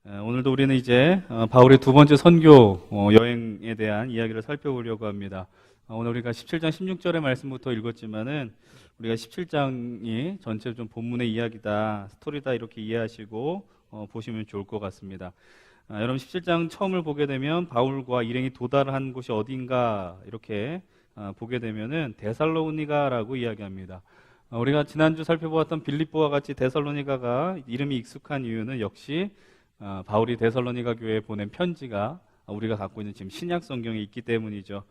오늘도 우리는 이제 바울의 두 번째 선교 여행에 대한 이야기를 살펴보려고 합니다. 오늘 우리가 17장 16절의 말씀부터 읽었지만은 우리가 17장이 전체 좀 본문의 이야기다, 스토리다 이렇게 이해하시고 보시면 좋을 것 같습니다. 여러분 17장 처음을 보게 되면 바울과 일행이 도달한 곳이 어딘가 이렇게 보게 되면은 데살로니가라고 이야기합니다. 우리가 지난주 살펴보았던 빌립보와 같이 데살로니가가 이름이 익숙한 이유는 역시 바울이 데살로니가 교회에 보낸 편지가 우리가 갖고 있는 지금 신약 성경에 있기 때문이죠.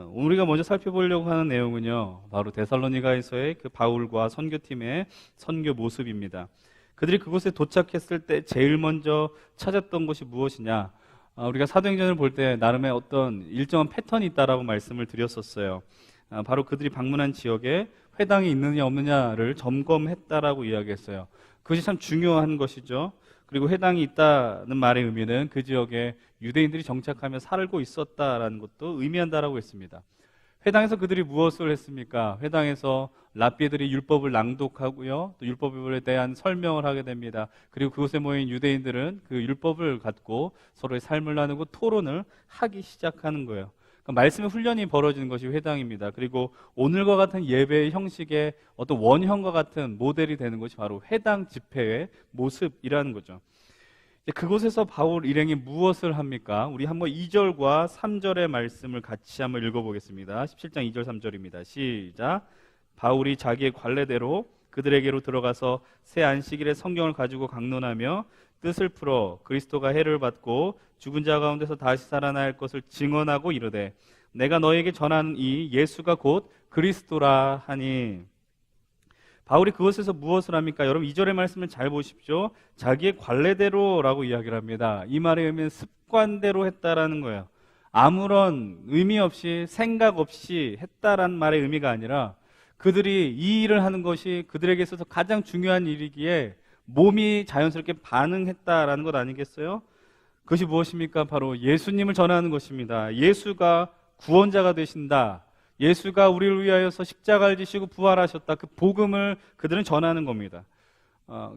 우리가 먼저 살펴보려고 하는 내용은요, 바로 데살로니가에서의 그 바울과 선교팀의 선교 모습입니다. 그들이 그곳에 도착했을 때 제일 먼저 찾았던 것이 무엇이냐? 우리가 사도행전을 볼 때 나름의 어떤 일정한 패턴이 있다라고 말씀을 드렸었어요. 바로 그들이 방문한 지역에 회당이 있느냐 없느냐를 점검했다라고 이야기했어요. 그것이 참 중요한 것이죠. 그리고 회당이 있다는 말의 의미는 그 지역에 유대인들이 정착하며 살고 있었다라는 것도 의미한다라고 했습니다. 회당에서 그들이 무엇을 했습니까? 회당에서 랍비들이 율법을 낭독하고요, 또 율법에 대한 설명을 하게 됩니다. 그리고 그곳에 모인 유대인들은 그 율법을 갖고 서로의 삶을 나누고 토론을 하기 시작하는 거예요. 말씀의 훈련이 벌어지는 것이 회당입니다. 그리고 오늘과 같은 예배의 형식의 어떤 원형과 같은 모델이 되는 것이 바로 회당 집회의 모습이라는 거죠. 그곳에서 바울 일행이 무엇을 합니까? 우리 한번 2절과 3절의 말씀을 같이 한번 읽어보겠습니다. 17장 2절 3절입니다. 시작. 바울이 자기의 관례대로 그들에게로 들어가서 새 안식일에 성경을 가지고 강론하며 뜻을 풀어 그리스도가 해를 받고 죽은 자 가운데서 다시 살아날 것을 증언하고 이르되 내가 너에게 전하는 이 예수가 곧 그리스도라 하니. 바울이 그것에서 무엇을 합니까? 여러분 2절의 말씀을 잘 보십시오. 자기의 관례대로라고 이야기를 합니다. 이 말의 의미는 습관대로 했다라는 거예요. 아무런 의미 없이 생각 없이 했다라는 말의 의미가 아니라 그들이 이 일을 하는 것이 그들에게 있어서 가장 중요한 일이기에 몸이 자연스럽게 반응했다라는 것 아니겠어요? 그것이 무엇입니까? 바로 예수님을 전하는 것입니다. 예수가 구원자가 되신다. 예수가 우리를 위하여서 십자가를 지시고 부활하셨다. 그 복음을 그들은 전하는 겁니다.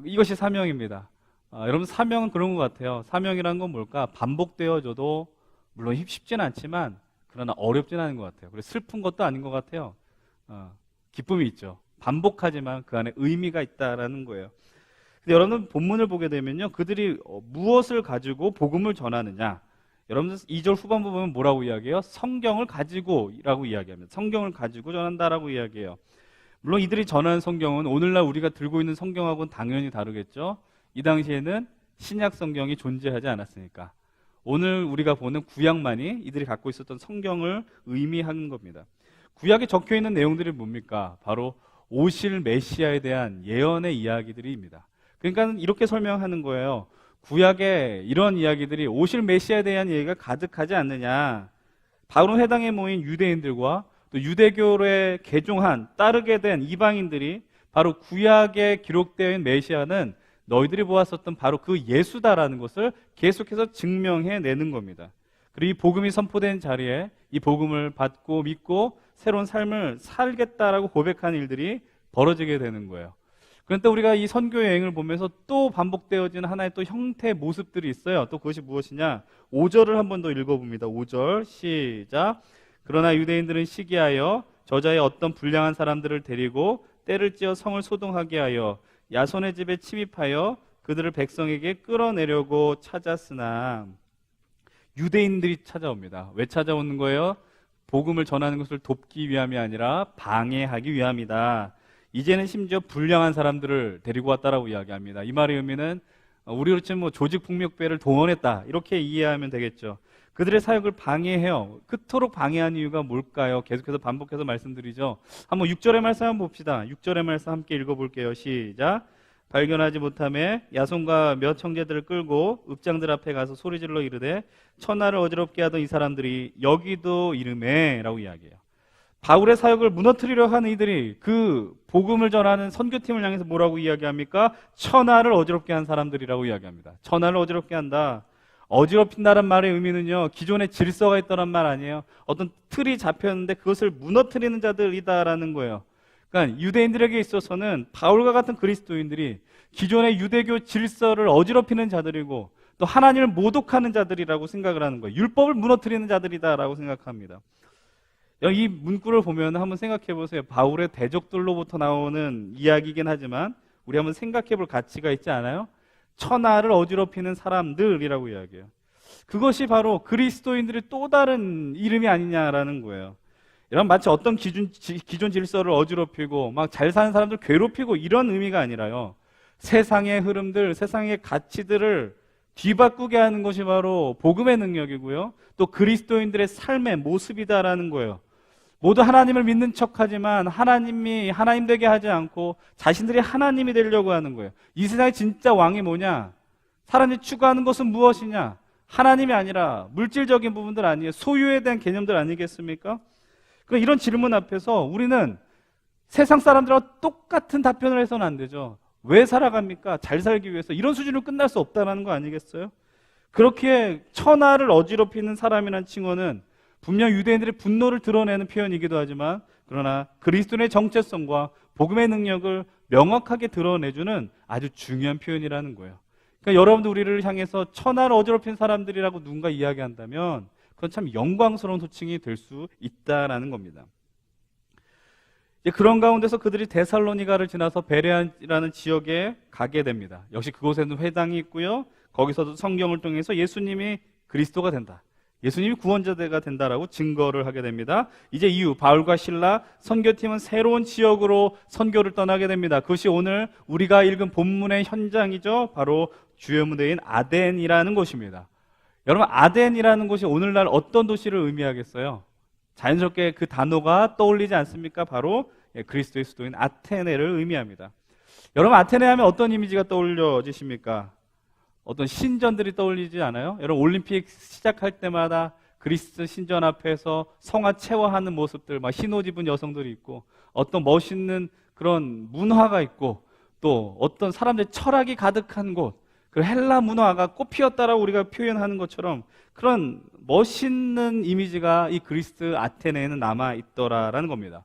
이것이 사명입니다. 여러분 사명은 그런 것 같아요. 사명이란 건 뭘까? 반복되어져도 물론 쉽지는 않지만 그러나 어렵지는 않은 것 같아요. 그리고 슬픈 것도 아닌 것 같아요. 기쁨이 있죠. 반복하지만 그 안에 의미가 있다라는 거예요. 근데 여러분 본문을 보게 되면요, 그들이 무엇을 가지고 복음을 전하느냐? 여러분들 2절 후반부 보면 뭐라고 이야기해요? 성경을 가지고라고 이야기합니다. 성경을 가지고 전한다라고 이야기해요. 물론 이들이 전하는 성경은 오늘날 우리가 들고 있는 성경하고는 당연히 다르겠죠. 이 당시에는 신약 성경이 존재하지 않았으니까 오늘 우리가 보는 구약만이 이들이 갖고 있었던 성경을 의미하는 겁니다. 구약에 적혀있는 내용들이 뭡니까? 바로 오실 메시아에 대한 예언의 이야기들입니다. 그러니까 이렇게 설명하는 거예요. 구약에 이런 이야기들이 오실 메시아에 대한 얘기가 가득하지 않느냐. 바울은 회당에 모인 유대인들과 또 유대교에 개종한 따르게 된 이방인들이 바로 구약에 기록되어 있는 메시아는 너희들이 보았었던 바로 그 예수다라는 것을 계속해서 증명해내는 겁니다. 그리고 이 복음이 선포된 자리에 이 복음을 받고 믿고 새로운 삶을 살겠다라고 고백하는 일들이 벌어지게 되는 거예요. 그런데 우리가 이 선교 여행을 보면서 또 반복되어지는 하나의 또 형태 모습들이 있어요. 또 그것이 무엇이냐? 5절을 한 번 더 읽어봅니다. 5절 시작. 그러나 유대인들은 시기하여 저자의 어떤 불량한 사람들을 데리고 때를 찌어 성을 소동하게 하여 야손의 집에 침입하여 그들을 백성에게 끌어내려고 찾았으나. 유대인들이 찾아옵니다. 왜 찾아오는 거예요? 복음을 전하는 것을 돕기 위함이 아니라 방해하기 위함이다. 이제는 심지어 불량한 사람들을 데리고 왔다라고 이야기합니다. 이 말의 의미는 우리로 치면 조직폭력배를 동원했다 이렇게 이해하면 되겠죠. 그들의 사역을 방해해요. 그토록 방해한 이유가 뭘까요? 계속해서 반복해서 말씀드리죠. 한번 6절의 말씀 한번 봅시다. 6절의 말씀 함께 읽어볼게요. 시작. 발견하지 못하며 야손과 몇 형제들을 끌고 읍장들 앞에 가서 소리질러 이르되 천하를 어지럽게 하던 이 사람들이 여기도 이르매 라고 이야기해요. 바울의 사역을 무너뜨리려 하는 이들이 그 복음을 전하는 선교팀을 향해서 뭐라고 이야기합니까? 천하를 어지럽게 한 사람들이라고 이야기합니다. 천하를 어지럽게 한다. 어지럽힌다는 말의 의미는요, 기존에 질서가 있다는 말 아니에요. 어떤 틀이 잡혔는데 그것을 무너뜨리는 자들이다라는 거예요. 그러니까 유대인들에게 있어서는 바울과 같은 그리스도인들이 기존의 유대교 질서를 어지럽히는 자들이고 또 하나님을 모독하는 자들이라고 생각을 하는 거예요. 율법을 무너뜨리는 자들이다라고 생각합니다. 이 문구를 보면 한번 생각해 보세요. 바울의 대적들로부터 나오는 이야기이긴 하지만 우리 한번 생각해 볼 가치가 있지 않아요? 천하를 어지럽히는 사람들이라고 이야기해요. 그것이 바로 그리스도인들의 또 다른 이름이 아니냐라는 거예요. 이런 마치 어떤 기존 질서를 어지럽히고 막 잘 사는 사람들 괴롭히고 이런 의미가 아니라요. 세상의 흐름들, 세상의 가치들을 뒤바꾸게 하는 것이 바로 복음의 능력이고요. 또 그리스도인들의 삶의 모습이다라는 거예요. 모두 하나님을 믿는 척하지만 하나님이 하나님 되게 하지 않고 자신들이 하나님이 되려고 하는 거예요. 이 세상의 진짜 왕이 뭐냐? 사람이 추구하는 것은 무엇이냐? 하나님이 아니라 물질적인 부분들 아니에요. 소유에 대한 개념들 아니겠습니까? 그러니까 이런 질문 앞에서 우리는 세상 사람들과 똑같은 답변을 해서는 안 되죠. 왜 살아갑니까? 잘 살기 위해서. 이런 수준으로 끝날 수 없다는 거 아니겠어요? 그렇게 천하를 어지럽히는 사람이라는 칭호는 분명 유대인들의 분노를 드러내는 표현이기도 하지만 그러나 그리스도의 정체성과 복음의 능력을 명확하게 드러내주는 아주 중요한 표현이라는 거예요. 그러니까 여러분도 우리를 향해서 천하를 어지럽힌 사람들이라고 누군가 이야기한다면 그건 참 영광스러운 호칭이 될 수 있다라는 겁니다. 그런 가운데서 그들이 데살로니가를 지나서 베레아라는 지역에 가게 됩니다. 역시 그곳에는 회당이 있고요. 거기서도 성경을 통해서 예수님이 그리스도가 된다, 예수님이 구원자가 된다라고 증거를 하게 됩니다. 이제 이후 바울과 실라 선교팀은 새로운 지역으로 선교를 떠나게 됩니다. 그것이 오늘 우리가 읽은 본문의 현장이죠. 바로 주요 무대인 아덴이라는 곳입니다. 여러분, 아덴이라는 곳이 오늘날 어떤 도시를 의미하겠어요? 자연스럽게 그 단어가 떠올리지 않습니까? 바로 그리스도의 수도인 아테네를 의미합니다. 여러분, 아테네 하면 어떤 이미지가 떠올려지십니까? 어떤 신전들이 떠올리지 않아요? 여러분, 올림픽 시작할 때마다 그리스 신전 앞에서 성화 체화하는 모습들, 막 흰 옷 입은 여성들이 있고 어떤 멋있는 그런 문화가 있고 또 어떤 사람들의 철학이 가득한 곳, 그 헬라 문화가 꽃피었다라고 우리가 표현하는 것처럼 그런 멋있는 이미지가 이 그리스 아테네에는 남아있더라라는 겁니다.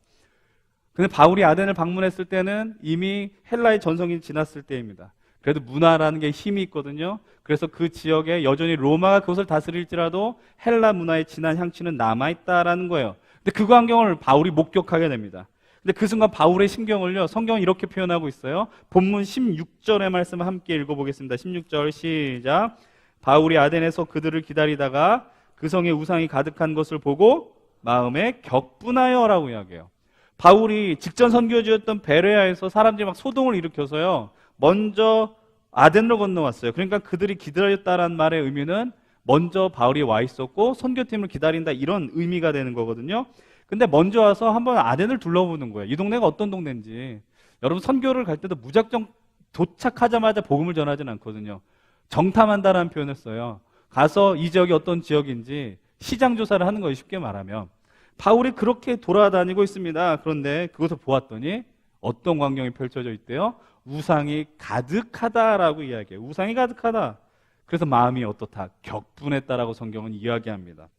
근데 바울이 아덴을 방문했을 때는 이미 헬라의 전성기 지났을 때입니다. 그래도 문화라는 게 힘이 있거든요. 그래서 그 지역에 여전히 로마가 그것을 다스릴지라도 헬라 문화의 진한 향취는 남아있다라는 거예요. 근데 그 광경을 바울이 목격하게 됩니다. 근데 그 순간 바울의 심경을요, 성경은 이렇게 표현하고 있어요. 본문 16절의 말씀을 함께 읽어보겠습니다. 16절 시작. 바울이 아덴에서 그들을 기다리다가 그 성에 우상이 가득한 것을 보고 마음에 격분하여라고 이야기해요. 바울이 직전 선교지였던 베레아에서 사람들이 막 소동을 일으켜서요, 먼저 아덴으로 건너왔어요. 그러니까 그들이 기다렸다라는 말의 의미는 먼저 바울이 와 있었고 선교팀을 기다린다, 이런 의미가 되는 거거든요. 근데 먼저 와서 한번 아덴을 둘러보는 거예요. 이 동네가 어떤 동네인지. 여러분, 선교를 갈 때도 무작정 도착하자마자 복음을 전하진 않거든요. 정탐한다라는 표현을 써요. 가서 이 지역이 어떤 지역인지 시장 조사를 하는 거예요, 쉽게 말하면. 바울이 그렇게 돌아다니고 있습니다. 그런데 그것을 보았더니 어떤 광경이 펼쳐져 있대요? 우상이 가득하다라고 이야기해요. 우상이 가득하다. 그래서 마음이 어떻다? 격분했다라고 성경은 이야기합니다.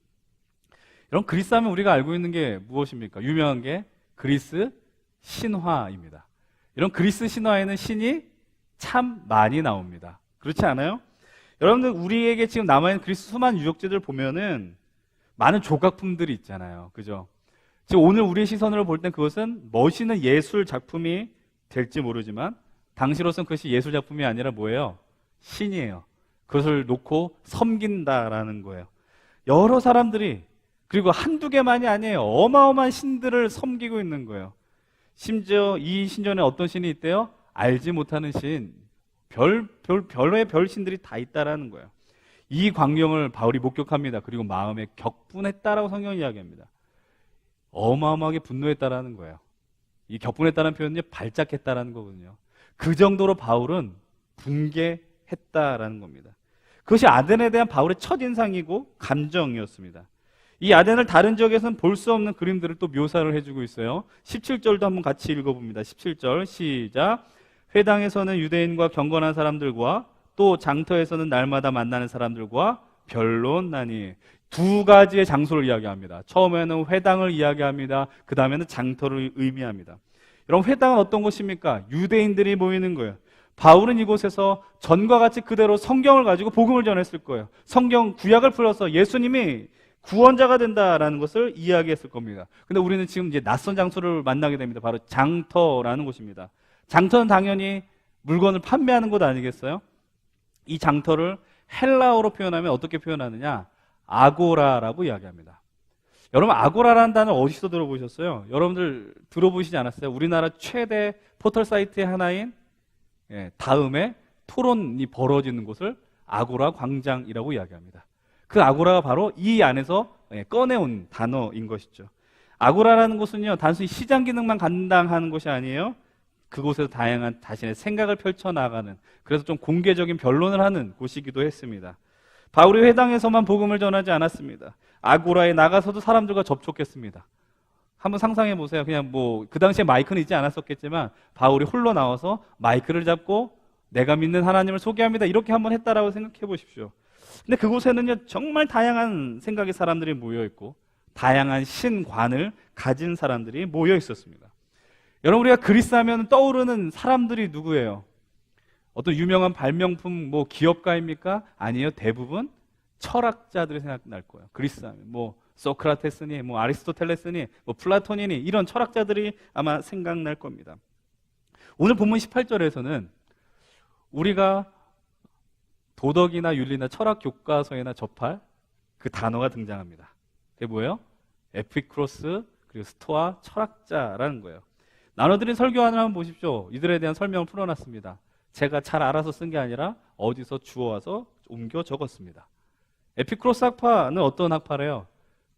여러분, 그리스 하면 우리가 알고 있는 게 무엇입니까? 유명한 게 그리스 신화입니다. 이런 그리스 신화에는 신이 참 많이 나옵니다. 그렇지 않아요? 여러분들, 우리에게 지금 남아있는 그리스 수많은 유적지들 보면은 많은 조각품들이 있잖아요. 그죠? 지금 오늘 우리의 시선으로 볼 땐 그것은 멋있는 예술 작품이 될지 모르지만 당시로서는 그것이 예술 작품이 아니라 뭐예요? 신이에요. 그것을 놓고 섬긴다라는 거예요. 여러 사람들이, 그리고 한두 개만이 아니에요. 어마어마한 신들을 섬기고 있는 거예요. 심지어 이 신전에 어떤 신이 있대요? 알지 못하는 신, 별의 별신들이 다 있다라는 거예요. 이 광경을 바울이 목격합니다. 그리고 마음에 격분했다라고 성경이 이야기합니다. 어마어마하게 분노했다라는 거예요. 이 격분했다는 표현은 발작했다라는 거거든요. 그 정도로 바울은 분개했다라는 겁니다. 그것이 아덴에 대한 바울의 첫인상이고 감정이었습니다. 이 아덴을 다른 지역에서는 볼 수 없는 그림들을 또 묘사를 해주고 있어요. 17절도 한번 같이 읽어봅니다. 17절 시작. 회당에서는 유대인과 경건한 사람들과 또 장터에서는 날마다 만나는 사람들과 변론나니, 두 가지의 장소를 이야기합니다. 처음에는 회당을 이야기합니다. 그 다음에는 장터를 의미합니다. 여러분, 회당은 어떤 곳입니까? 유대인들이 모이는 거예요. 바울은 이곳에서 전과 같이 그대로 성경을 가지고 복음을 전했을 거예요. 성경 구약을 풀어서 예수님이 구원자가 된다라는 것을 이야기했을 겁니다. 근데 우리는 지금 이제 낯선 장소를 만나게 됩니다. 바로 장터라는 곳입니다. 장터는 당연히 물건을 판매하는 곳 아니겠어요? 이 장터를 헬라어로 표현하면 어떻게 표현하느냐? 아고라라고 이야기합니다. 여러분, 아고라라는 단어 어디서 들어보셨어요? 여러분들 들어보시지 않았어요? 우리나라 최대 포털 사이트의 하나인 다음에 토론이 벌어지는 곳을 아고라 광장이라고 이야기합니다. 그 아고라가 바로 이 안에서 꺼내온 단어인 것이죠. 아고라라는 곳은요, 단순히 시장 기능만 감당하는 곳이 아니에요. 그곳에서 다양한 자신의 생각을 펼쳐나가는, 그래서 좀 공개적인 변론을 하는 곳이기도 했습니다. 바울이 회당에서만 복음을 전하지 않았습니다. 아고라에 나가서도 사람들과 접촉했습니다. 한번 상상해 보세요. 그냥 그 당시에 마이크는 있지 않았었겠지만 바울이 홀로 나와서 마이크를 잡고 내가 믿는 하나님을 소개합니다. 이렇게 한번 했다라고 생각해 보십시오. 근데 그곳에는요, 정말 다양한 생각의 사람들이 모여 있고 다양한 신관을 가진 사람들이 모여 있었습니다. 여러분, 우리가 그리스 하면 떠오르는 사람들이 누구예요? 어떤 유명한 발명품 기업가입니까? 아니에요. 대부분 철학자들이 생각날 거예요. 그리스 하면 소크라테스니 아리스토텔레스니 플라톤이니 이런 철학자들이 아마 생각날 겁니다. 오늘 본문 18절에서는 우리가 도덕이나 윤리나 철학 교과서에나 접할 그 단어가 등장합니다. 그게 뭐예요? 에피쿠로스 그리고 스토아 철학자라는 거예요. 나눠드린 설교 하나 한번 보십시오. 이들에 대한 설명을 풀어놨습니다. 제가 잘 알아서 쓴 게 아니라 어디서 주워와서 옮겨 적었습니다. 에피쿠로스 학파는 어떤 학파래요?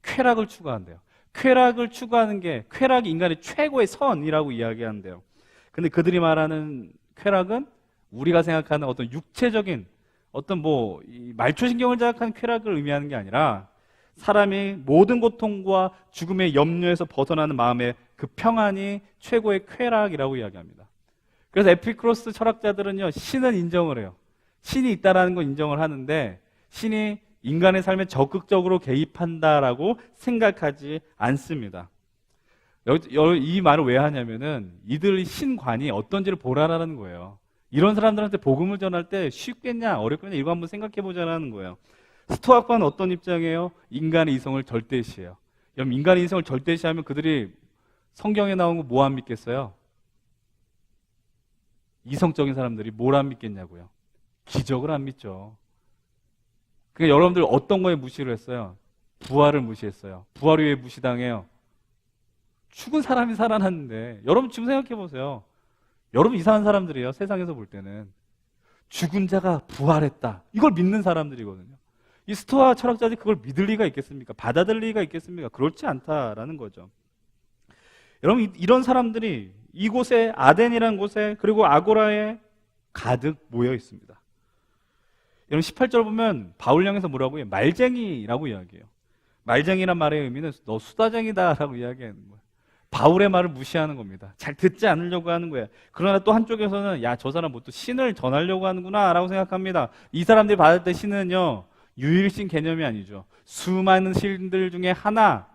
쾌락을 추구한대요. 쾌락을 추구하는 게 쾌락이 인간의 최고의 선이라고 이야기한대요. 근데 그들이 말하는 쾌락은 우리가 생각하는 어떤 육체적인 어떤 이 말초신경을 자극하는 쾌락을 의미하는 게 아니라 사람이 모든 고통과 죽음의 염려에서 벗어나는 마음의 그 평안이 최고의 쾌락이라고 이야기합니다. 그래서 에피쿠로스 철학자들은요, 신은 인정을 해요. 신이 있다라는 건 인정을 하는데 신이 인간의 삶에 적극적으로 개입한다라고 생각하지 않습니다. 이 말을 왜 하냐면은 이들의 신관이 어떤지를 보라라는 거예요. 이런 사람들한테 복음을 전할 때 쉽겠냐 어렵겠냐 이거 한번 생각해 보자라는 거예요. 스토아과는 어떤 입장이에요? 인간의 이성을 절대시해요. 여러분, 인간의 이성을 절대시하면 그들이 성경에 나온 거 뭐 안 믿겠어요? 이성적인 사람들이 뭘 안 믿겠냐고요? 기적을 안 믿죠. 그러니까 여러분들 어떤 거에 무시를 했어요? 부활을 무시했어요. 부활이 왜 무시당해요? 죽은 사람이 살아났는데. 여러분 지금 생각해 보세요. 여러분 이상한 사람들이에요. 세상에서 볼 때는 죽은 자가 부활했다, 이걸 믿는 사람들이거든요. 이 스토아 철학자들이 그걸 믿을 리가 있겠습니까? 받아들일 리가 있겠습니까? 그렇지 않다라는 거죠. 여러분, 이런 사람들이 이곳에, 아덴이라는 곳에, 그리고 아고라에 가득 모여 있습니다. 여러분 18절 보면 바울 향해서 뭐라고 해요? 말쟁이라고 이야기해요. 말쟁이란 말의 의미는 너 수다쟁이다라고 이야기하는 거예요. 바울의 말을 무시하는 겁니다. 잘 듣지 않으려고 하는 거예요. 그러나 또 한쪽에서는 야, 저 사람 또 신을 전하려고 하는구나 라고 생각합니다. 이 사람들이 받을 때 신은요, 유일신 개념이 아니죠. 수많은 신들 중에 하나,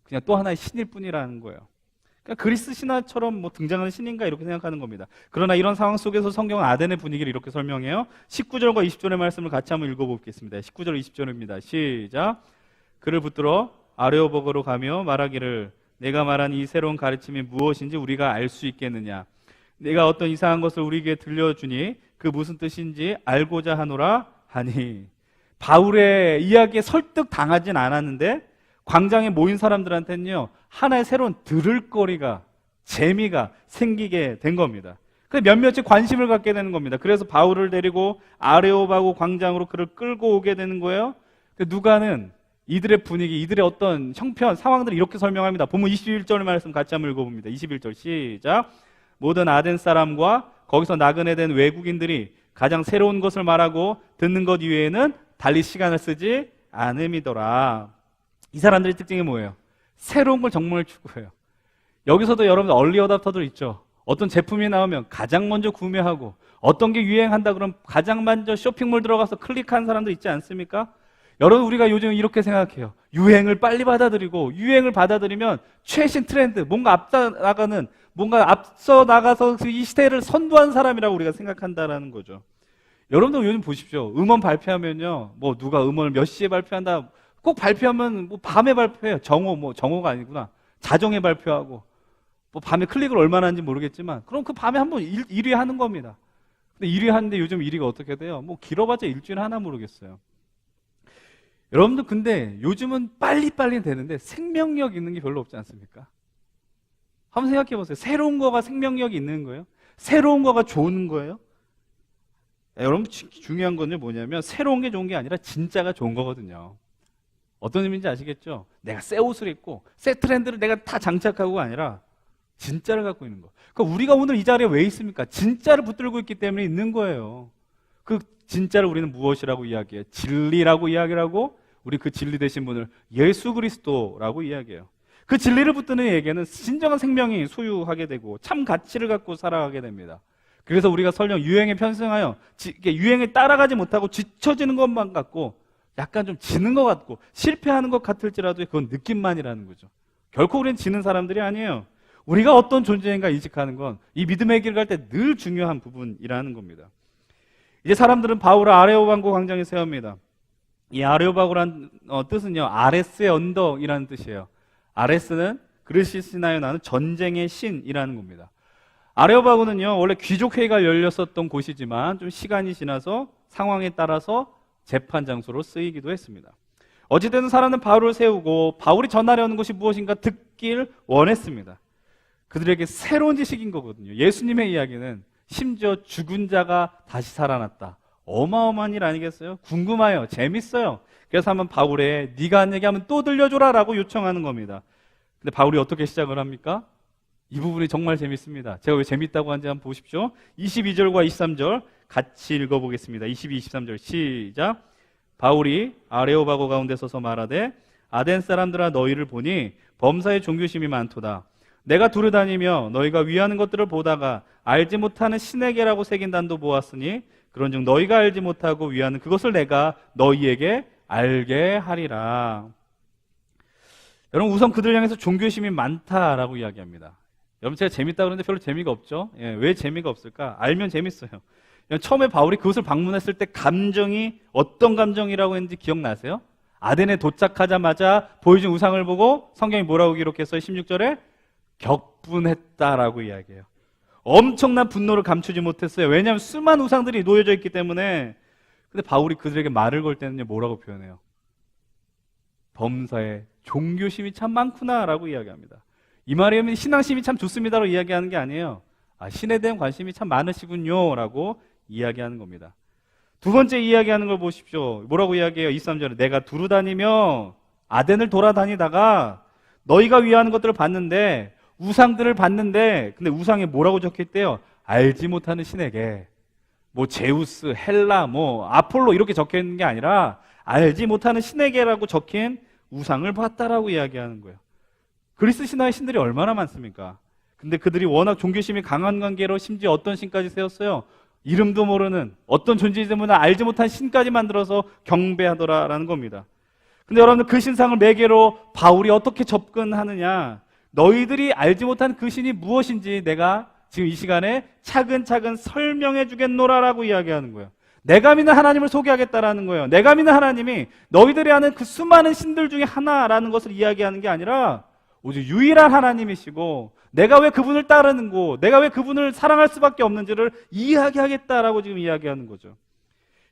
그냥 또 하나의 신일 뿐이라는 거예요. 그러니까 그리스 신화처럼 등장하는 신인가 이렇게 생각하는 겁니다. 그러나 이런 상황 속에서 성경은 아덴의 분위기를 이렇게 설명해요. 19절과 20절의 말씀을 같이 한번 읽어보겠습니다. 19절 20절입니다. 시작. 그를 붙들어 아레오버그로 가며 말하기를 내가 말한 이 새로운 가르침이 무엇인지 우리가 알 수 있겠느냐. 내가 어떤 이상한 것을 우리에게 들려주니 그 무슨 뜻인지 알고자 하노라 하니. 바울의 이야기에 설득당하진 않았는데 광장에 모인 사람들한테는요, 하나의 새로운 들을거리가, 재미가 생기게 된 겁니다. 그래서 몇몇이 관심을 갖게 되는 겁니다. 그래서 바울을 데리고 아레오바고 광장으로 그를 끌고 오게 되는 거예요. 누가는 이들의 분위기, 이들의 어떤 형편, 상황들을 이렇게 설명합니다. 본문 21절의 말씀 같이 한번 읽어봅니다. 21절 시작. 모든 아덴 사람과 거기서 나그네 된 외국인들이 가장 새로운 것을 말하고 듣는 것 이외에는 달리 시간을 쓰지 않음이더라. 이 사람들의 특징이 뭐예요? 새로운 걸 정말 추구해요. 여기서도 여러분들 얼리 어답터들 있죠. 어떤 제품이 나오면 가장 먼저 구매하고 어떤 게 유행한다 그러면 가장 먼저 쇼핑몰 들어가서 클릭하는 사람들 있지 않습니까? 여러분, 우리가 요즘 이렇게 생각해요. 유행을 빨리 받아들이고 유행을 받아들이면 최신 트렌드, 뭔가 앞서나가는 뭔가 앞서 나가서 이 시대를 선도한 사람이라고 우리가 생각한다라는 거죠. 여러분들 요즘 보십시오. 음원 발표하면요, 뭐 누가 음원을 몇 시에 발표한다, 꼭 발표하면 뭐 밤에 발표해요. 정오가 아니구나. 자정에 발표하고, 뭐 밤에 클릭을 얼마나 하는지 모르겠지만, 그럼 그 밤에 한번 1위 하는 겁니다. 근데 1위 하는데 요즘 1위가 어떻게 돼요? 뭐 길어봤자 일주일 하나 모르겠어요. 여러분들 근데 요즘은 빨리빨리 되는데 생명력 있는 게 별로 없지 않습니까? 한번 생각해 보세요. 새로운 거가 생명력이 있는 거예요? 새로운 거가 좋은 거예요? 여러분 중요한 건 뭐냐면 새로운 게 좋은 게 아니라 진짜가 좋은 거거든요. 어떤 의미인지 아시겠죠? 내가 새 옷을 입고 새 트렌드를 내가 다 장착하고가 아니라 진짜를 갖고 있는 거. 그러니까 우리가 오늘 이 자리에 왜 있습니까? 진짜를 붙들고 있기 때문에 있는 거예요. 그 진짜를 우리는 무엇이라고 이야기해요? 진리라고 이야기를 하고 우리 그 진리 되신 분을 예수 그리스도라고 이야기해요. 그 진리를 붙드는 에게는 진정한 생명이 소유하게 되고 참 가치를 갖고 살아가게 됩니다. 그래서 우리가 설령 유행에 편승하여 유행에 따라가지 못하고 뒤처지는 것만 같고 약간 좀 지는 것 같고 실패하는 것 같을지라도 그건 느낌만이라는 거죠. 결코 우리는 지는 사람들이 아니에요. 우리가 어떤 존재인가 인식하는 건 이 믿음의 길을 갈 때 늘 중요한 부분이라는 겁니다. 이제 사람들은 바울을 아레오바고 광장에 세웁니다. 이 아레오바고란 뜻은요, 아레스의 언덕이라는 뜻이에요. 아레스는 그리스나에 나는 전쟁의 신이라는 겁니다. 아레오바고는요, 원래 귀족회의가 열렸었던 곳이지만 좀 시간이 지나서 상황에 따라서 재판 장소로 쓰이기도 했습니다. 어찌되든 사람은 바울을 세우고 바울이 전하려는 것이 무엇인가 듣길 원했습니다. 그들에게 새로운 지식인 거거든요. 예수님의 이야기는 심지어 죽은 자가 다시 살아났다. 어마어마한 일 아니겠어요? 궁금해요. 재밌어요. 그래서 한번 바울에 네가 한 얘기하면 또 들려줘라 라고 요청하는 겁니다. 근데 바울이 어떻게 시작을 합니까? 이 부분이 정말 재밌습니다. 제가 왜 재밌다고 하는지 한번 보십시오. 22절과 23절 같이 읽어보겠습니다. 22, 23절 시작. 바울이 아레오바고 가운데 서서 말하되 아덴 사람들아 너희를 보니 범사에 종교심이 많도다. 내가 두루 다니며 너희가 위하는 것들을 보다가 알지 못하는 신에게라고 새긴 단도 보았으니 그런즉 너희가 알지 못하고 위하는 그것을 내가 너희에게 알게 하리라. 여러분 우선 그들 향해서 종교심이 많다라고 이야기합니다. 여러분 제가 재밌다 그러는데 별로 재미가 없죠? 예, 왜 재미가 없을까? 알면 재밌어요. 처음에 바울이 그것을 방문했을 때 감정이 어떤 감정이라고 했는지 기억나세요? 아덴에 도착하자마자 보여준 우상을 보고 성경이 뭐라고 기록했어요? 16절에 격분했다라고 이야기해요. 엄청난 분노를 감추지 못했어요. 왜냐하면 수많은 우상들이 놓여져 있기 때문에. 근데 바울이 그들에게 말을 걸 때는 뭐라고 표현해요? 범사에 종교심이 참 많구나라고 이야기합니다. 이 말이면 신앙심이 참 좋습니다라고 이야기하는 게 아니에요. 신에 대한 관심이 참 많으시군요 라고 이야기하는 겁니다. 두 번째 이야기하는 걸 보십시오. 뭐라고 이야기해요? 23절에 내가 두루 다니며 아덴을 돌아다니다가 너희가 위하는 것들을 봤는데 우상들을 봤는데 근데 우상에 뭐라고 적혀있대요? 알지 못하는 신에게 뭐 제우스, 헬라, 뭐 아폴로 이렇게 적혀있는 게 아니라 알지 못하는 신에게라고 적힌 우상을 봤다라고 이야기하는 거예요. 그리스 신화의 신들이 얼마나 많습니까? 근데 그들이 워낙 종교심이 강한 관계로 심지어 어떤 신까지 세웠어요? 이름도 모르는 어떤 존재인지 알지 못한 신까지 만들어서 경배하더라라는 겁니다. 근데 여러분들 그 신상을 매개로 바울이 어떻게 접근하느냐? 너희들이 알지 못한 그 신이 무엇인지 내가 지금 이 시간에 차근차근 설명해 주겠노라라고 이야기하는 거예요. 내가 믿는 하나님을 소개하겠다라는 거예요. 내가 믿는 하나님이 너희들이 아는 그 수많은 신들 중에 하나라는 것을 이야기하는 게 아니라 오직 유일한 하나님이시고 내가 왜 그분을 따르는고 내가 왜 그분을 사랑할 수밖에 없는지를 이야기하겠다라고 지금 이야기하는 거죠.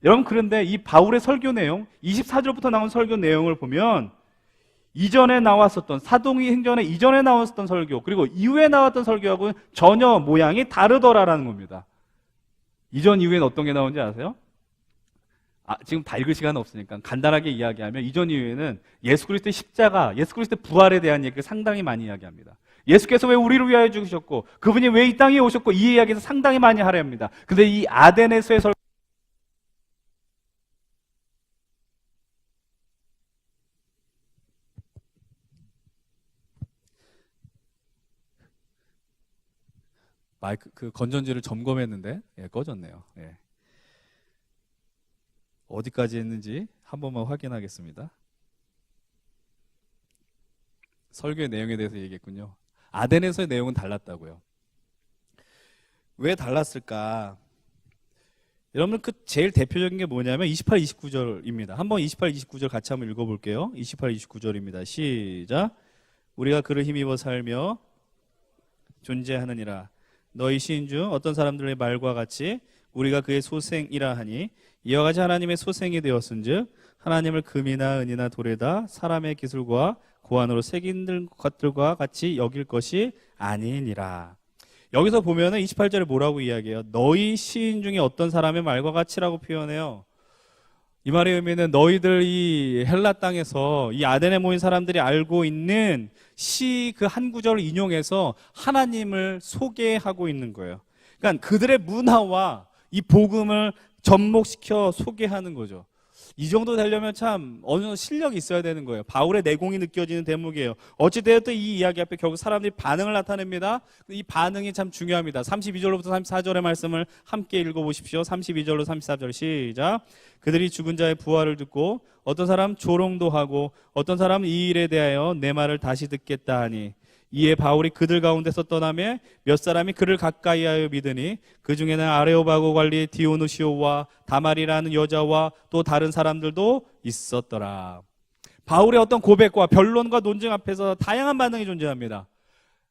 여러분 그런데 이 바울의 설교 내용 24절부터 나온 설교 내용을 보면 이전에 나왔었던 사도행전의 이전에 나왔었던 설교 그리고 이후에 나왔던 설교하고는 전혀 모양이 다르더라라는 겁니다. 이전 이후에는 어떤 게 나오는지 아세요? 지금 다 읽을 시간은 없으니까 간단하게 이야기하면 이전 이후에는 예수 그리스도의 십자가, 예수 그리스도의 부활에 대한 얘기를 상당히 많이 이야기합니다. 예수께서 왜 우리를 위하여 죽으셨고 그분이 왜 이 땅에 오셨고 이 이야기에서 상당히 많이 하려 합니다. 근데 이 아덴에서의 설교 마이크 그 건전지를 점검했는데 꺼졌네요. 어디까지 했는지 한 번만 확인하겠습니다. 설교의 내용에 대해서 얘기했군요. 아덴에서의 내용은 달랐다고요. 왜 달랐을까? 여러분 그 제일 대표적인 게 뭐냐면 28, 29절입니다. 한번 28, 29절 같이 한번 읽어볼게요. 28, 29절입니다. 시작. 우리가 그를 힘입어 살며 존재하느니라. 너희 시인 중 어떤 사람들의 말과 같이 우리가 그의 소생이라 하니 이와 같이 하나님의 소생이 되었은즉 하나님을 금이나 은이나 돌에다 사람의 기술과 고안으로 새긴 것들과 같이 여길 것이 아니니라. 여기서 보면은 28절에 뭐라고 이야기해요? 너희 시인 중에 어떤 사람의 말과 같이라고 표현해요. 이 말의 의미는 너희들 이 헬라 땅에서 이 아덴에 모인 사람들이 알고 있는 시 그 한 구절을 인용해서 하나님을 소개하고 있는 거예요. 그러니까 그들의 문화와 이 복음을 접목시켜 소개하는 거죠. 이 정도 되려면 참 어느 정도 실력이 있어야 되는 거예요. 바울의 내공이 느껴지는 대목이에요. 어찌되었든 이 이야기 앞에 결국 사람들이 반응을 나타냅니다. 이 반응이 참 중요합니다. 32절로부터 34절의 말씀을 함께 읽어보십시오. 32절로 34절 시작. 그들이 죽은 자의 부활을 듣고 어떤 사람 조롱도 하고 어떤 사람은 이 일에 대하여 내 말을 다시 듣겠다 하니 이에 바울이 그들 가운데서 떠나며 몇 사람이 그를 가까이하여 믿으니 그 중에는 아레오바고 관리 디오누시오와 다말이라는 여자와 또 다른 사람들도 있었더라. 바울의 어떤 고백과 변론과 논쟁 앞에서 다양한 반응이 존재합니다.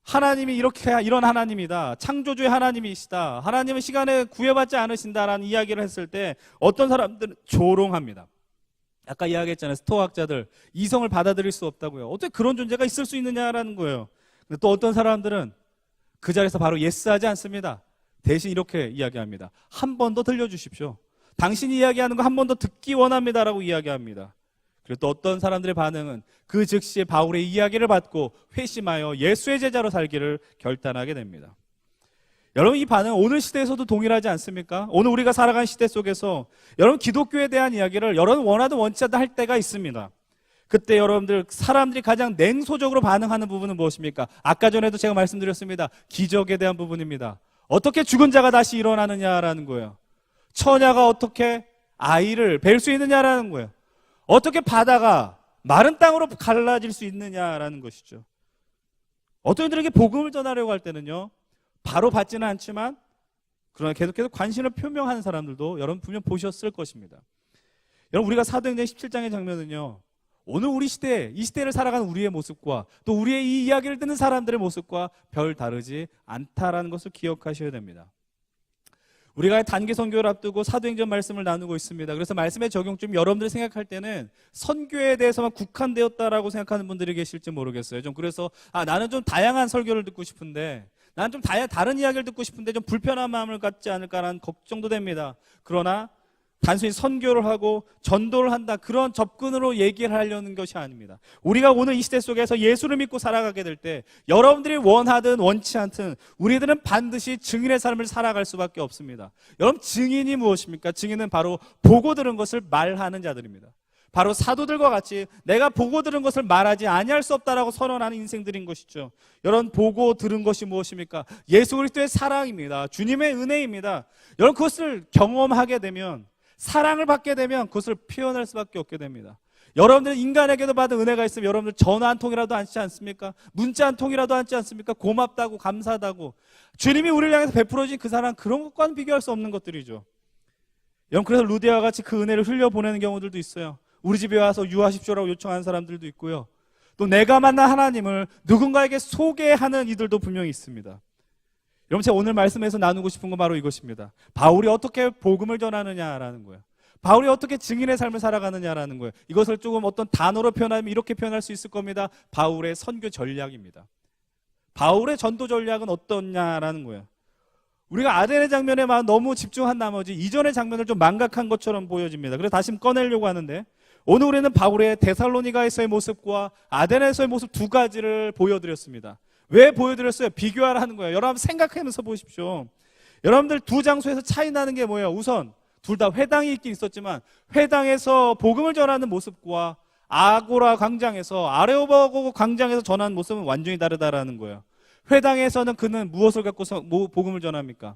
하나님이 이런 하나님이다. 창조주의 하나님이시다. 하나님은 시간에 구애받지 않으신다라는 이야기를 했을 때 어떤 사람들은 조롱합니다. 아까 이야기했잖아요. 스토아학자들 이성을 받아들일 수 없다고요. 어떻게 그런 존재가 있을 수 있느냐라는 거예요. 근데 또 어떤 사람들은 그 자리에서 바로 예스하지 않습니다. 대신 이렇게 이야기합니다. 한 번 더 들려주십시오. 당신이 이야기하는 거 한 번 더 듣기 원합니다라고 이야기합니다. 그리고 또 어떤 사람들의 반응은 그 즉시에 바울의 이야기를 받고 회심하여 예수의 제자로 살기를 결단하게 됩니다. 여러분 이 반응은 오늘 시대에서도 동일하지 않습니까? 오늘 우리가 살아가는 시대 속에서 여러분 기독교에 대한 이야기를 여러분 원하든 원치 않든 할 때가 있습니다. 그때 여러분들 사람들이 가장 냉소적으로 반응하는 부분은 무엇입니까? 아까 전에도 제가 말씀드렸습니다. 기적에 대한 부분입니다. 어떻게 죽은 자가 다시 일어나느냐라는 거예요. 처녀가 어떻게 아이를 뵐 수 있느냐라는 거예요. 어떻게 바다가 마른 땅으로 갈라질 수 있느냐라는 것이죠. 어떤 이들에게 복음을 전하려고 할 때는요, 바로 받지는 않지만 그러나 계속해서 관심을 표명하는 사람들도 여러분 분명 보셨을 것입니다. 여러분 우리가 사도행전 17장의 장면은요, 오늘 우리 시대, 이 시대를 살아가는 우리의 모습과 또 우리의 이 이야기를 듣는 사람들의 모습과 별 다르지 않다라는 것을 기억하셔야 됩니다. 우리가 단기 선교를 앞두고 사도행전 말씀을 나누고 있습니다. 그래서 말씀의 적용점 여러분들이 생각할 때는 선교에 대해서만 국한되었다라고 생각하는 분들이 계실지 모르겠어요. 좀 그래서 나는 좀 다양한 설교를 듣고 싶은데 나는 좀 다른 이야기를 듣고 싶은데 좀 불편한 마음을 갖지 않을까라는 걱정도 됩니다. 그러나 단순히 선교를 하고 전도를 한다 그런 접근으로 얘기를 하려는 것이 아닙니다. 우리가 오늘 이 시대 속에서 예수를 믿고 살아가게 될 때 여러분들이 원하든 원치 않든 우리들은 반드시 증인의 삶을 살아갈 수밖에 없습니다. 여러분 증인이 무엇입니까? 증인은 바로 보고 들은 것을 말하는 자들입니다. 바로 사도들과 같이 내가 보고 들은 것을 말하지 아니할 수 없다라고 선언하는 인생들인 것이죠. 여러분 보고 들은 것이 무엇입니까? 예수 그리스도의 사랑입니다. 주님의 은혜입니다. 여러분 그것을 경험하게 되면 사랑을 받게 되면 그것을 표현할 수밖에 없게 됩니다. 여러분들은 인간에게도 받은 은혜가 있으면 여러분들 전화 한 통이라도 앉지 않습니까? 문자 한 통이라도 앉지 않습니까? 고맙다고 감사하다고 주님이 우리를 향해서 베풀어 주신 그 사랑 그런 것과는 비교할 수 없는 것들이죠. 여러분 그래서 루디아와 같이 그 은혜를 흘려보내는 경우들도 있어요. 우리 집에 와서 유하십시오라고 요청하는 사람들도 있고요. 또 내가 만난 하나님을 누군가에게 소개하는 이들도 분명히 있습니다. 여러분 제가 오늘 말씀에서 나누고 싶은 건 바로 이것입니다. 바울이 어떻게 복음을 전하느냐라는 거예요. 바울이 어떻게 증인의 삶을 살아가느냐라는 거예요. 이것을 조금 어떤 단어로 표현하면 이렇게 표현할 수 있을 겁니다. 바울의 선교 전략입니다. 바울의 전도 전략은 어떠냐라는 거예요. 우리가 아덴의 장면에만 너무 집중한 나머지 이전의 장면을 좀 망각한 것처럼 보여집니다. 그래서 다시 꺼내려고 하는데 오늘 우리는 바울의 데살로니가에서의 모습과 아덴에서의 모습 두 가지를 보여드렸습니다. 왜 보여드렸어요? 비교하라는 거예요. 여러분 생각하면서 보십시오. 여러분들 두 장소에서 차이 나는 게 뭐예요? 우선 둘 다 회당이 있긴 있었지만 회당에서 복음을 전하는 모습과 아고라 광장에서 아레오바고 광장에서 전하는 모습은 완전히 다르다라는 거예요. 회당에서는 그는 무엇을 갖고 복음을 전합니까?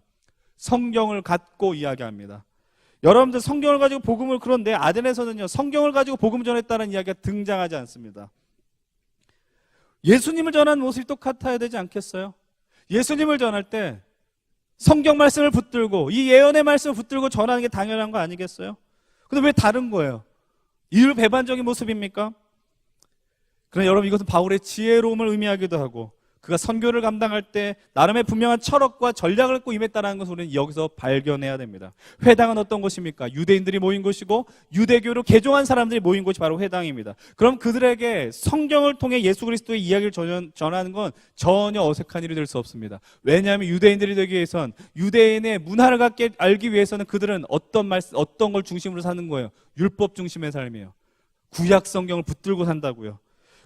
성경을 갖고 이야기합니다. 여러분들 성경을 가지고 복음을 그런데 아덴에서는요 성경을 가지고 복음을 전했다는 이야기가 등장하지 않습니다. 예수님을 전하는 모습이 똑같아야 되지 않겠어요? 예수님을 전할 때 성경 말씀을 붙들고 이 예언의 말씀을 붙들고 전하는 게 당연한 거 아니겠어요? 근데 왜 다른 거예요? 이율 배반적인 모습입니까? 그러나 여러분, 이것은 바울의 지혜로움을 의미하기도 하고 그가 선교를 감당할 때 나름의 분명한 철학과 전략을 갖고 임했다는 것을 우리는 여기서 발견해야 됩니다. 회당은 어떤 곳입니까? 유대인들이 모인 곳이고 유대교로 개종한 사람들이 모인 곳이 바로 회당입니다. 그럼 그들에게 성경을 통해 예수 그리스도의 이야기를 전하는 건 전혀 어색한 일이 될 수 없습니다. 왜냐하면 유대인들이 되기 위해선, 유대인의 문화를 알기 위해서는 그들은 어떤 걸 중심으로 사는 거예요? 율법 중심의 삶이에요. 구약 성경을 붙들고 산다고요.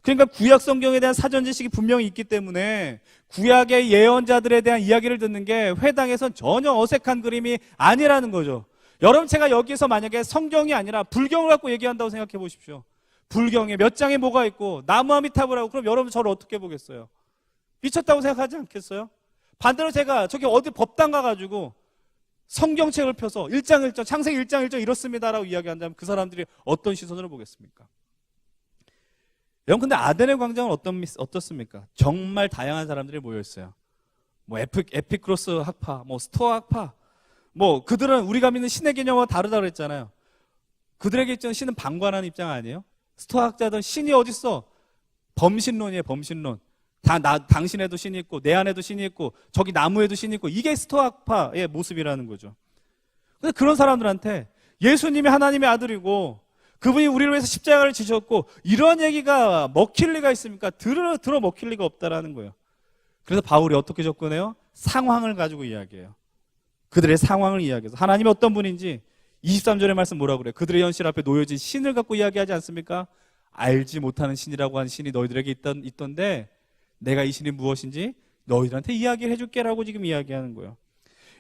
그러니까 구약 성경에 대한 사전 지식이 분명히 있기 때문에 구약의 예언자들에 대한 이야기를 듣는 게 회당에선 전혀 어색한 그림이 아니라는 거죠. 여러분, 제가 여기서 만약에 성경이 아니라 불경을 갖고 얘기한다고 생각해 보십시오. 불경에 몇 장에 뭐가 있고 나무 아미타불 하고, 그럼 여러분 저를 어떻게 보겠어요? 미쳤다고 생각하지 않겠어요? 반대로 제가 저기 어디 법당 가가지고 성경책을 펴서 1장 1절, 창세기 1장 1절 이렇습니다라고 이야기한다면 그 사람들이 어떤 시선으로 보겠습니까? 여러분, 근데 아덴의 광장은 어떻습니까? 정말 다양한 사람들이 모여있어요. 뭐 에피크로스 학파, 뭐 스토아 학파, 뭐 그들은 우리가 믿는 신의 개념과 다르다고 그랬잖아요. 그들에게 있던 신은 방관하는 입장 아니에요? 스토아 학자들은 신이 어딨어? 범신론이에요, 범신론. 당신에도 신이 있고 내 안에도 신이 있고 저기 나무에도 신이 있고, 이게 스토아 학파의 모습이라는 거죠. 근데 그런 사람들한테 예수님이 하나님의 아들이고 그분이 우리를 위해서 십자가를 지셨고 이런 얘기가 먹힐 리가 있습니까? 들어 먹힐 리가 없다라는 거예요. 그래서 바울이 어떻게 접근해요? 상황을 가지고 이야기해요. 그들의 상황을 이야기해서 하나님이 어떤 분인지 23절의 말씀 뭐라고 그래요? 그들의 현실 앞에 놓여진 신을 갖고 이야기하지 않습니까? 알지 못하는 신이라고 하는 신이 너희들에게 있던데 내가 이 신이 무엇인지 너희들한테 이야기를 해줄게라고 지금 이야기하는 거예요.